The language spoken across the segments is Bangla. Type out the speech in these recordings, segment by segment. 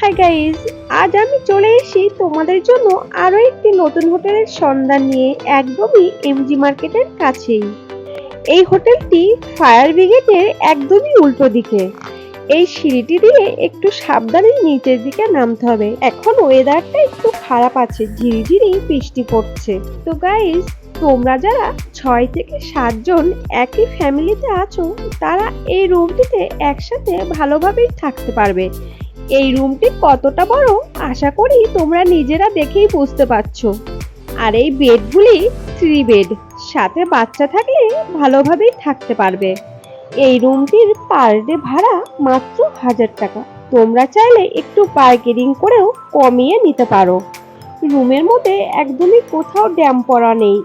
হাই গাইস, আজ আমি চলে এসেছি তোমাদের জন্য আরো একটি নতুন হোটেলের সন্ধান নিয়ে, একদমই এমজি মার্কেটের কাছেই। এই হোটেলটি ফায়ার ব্রিগেডের একদমই উল্টো দিকে। এই সিঁড়িটি দিয়ে একটু সাবধানে নিচের দিকে নামতে হবে। এখন ওয়েদারটা একটু খারাপ আছে, ঝিরিঝিরি বৃষ্টি পড়ছে। তো গাইস, তোমরা যারা 6 থেকে 7 জন একই ফ্যামিলিতে আছো, তারা এই রুমটিতে একসাথে ভালোভাবেই থাকতে পারবে। এই রুমটি কতটা বড় আশা করি তোমরা নিজেরা দেখেই বুঝতে পারছো। আর এই বেডগুলি 3 বেড, সাথে বাচ্চা থাকলে ভালোভাবেই থাকতে পারবে। এই রুমটির পার ডে ভাড়া মাত্র 1000 টাকা। তোমরা চাইলে একটু বার্গেনিং করেও কমিয়ে নিতে পারো। রুমের মধ্যে একদমই কোথাও ড্যাম পড়া নেই,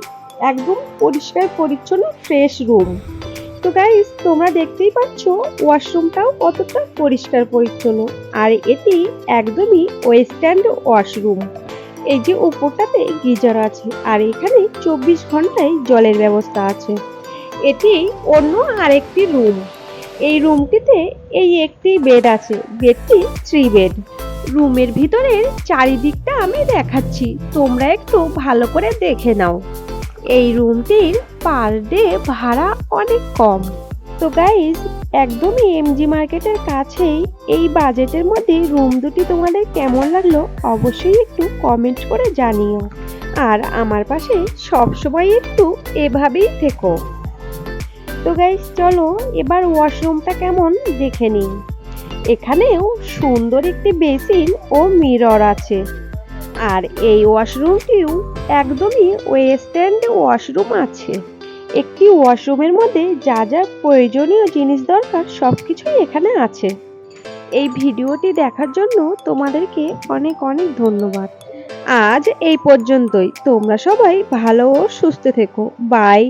একদম পরিষ্কার পরিচ্ছন্ন ফ্রেশ রুম। তো গাইস, তোমরা দেখতেই পাচ্ছ ওয়াশরুমটাও কতটা পরিষ্কার পরিচ্ছন্ন। আর এটি একদমই ওয়েস্টার্ন ওয়াশরুম। এই যে উপরটাতে গিজার আছে, আর এখানে 24 ঘন্টায় জলের ব্যবস্থা আছে। এটি অন্য আরেকটি রুম। এই রুমটিতে এই একটি বেড আছে, বেডটি 3 বেড। রুমের ভিতরের চারিদিকটা আমি দেখাচ্ছি, তোমরা একটু ভালো করে দেখে নাও। এই রুমটির পার ডে ভাড়া অনেক কম। তো গাইজ, একদমই এমজি মার্কেটের কাছেই এই বাজেটের মধ্যে রুম দুটি তোমাদের কেমন লাগলো অবশ্যই একটু কমেন্ট করে জানিও। আর আমার পাশে সবসময় একটু এভাবেই থেকো। তো গাইজ, চলো এবার ওয়াশরুমটা কেমন দেখে নিই। এখানেও সুন্দর একটি বেসিন ও মিরর আছে। আর এই ওয়াশরুমটিও একদমই ওয়েস্টার্ন ওয়াশরুম আছে। একটি ওয়াশরুমের মধ্যে যা যা প্রয়োজনীয় জিনিস দরকার সবকিছুই এখানে আছে। এই ভিডিওটি দেখার জন্য তোমাদেরকে অনেক অনেক ধন্যবাদ। আজ এই পর্যন্তই। তোমরা সবাই ভালো ও সুস্থ থেকো। বাই।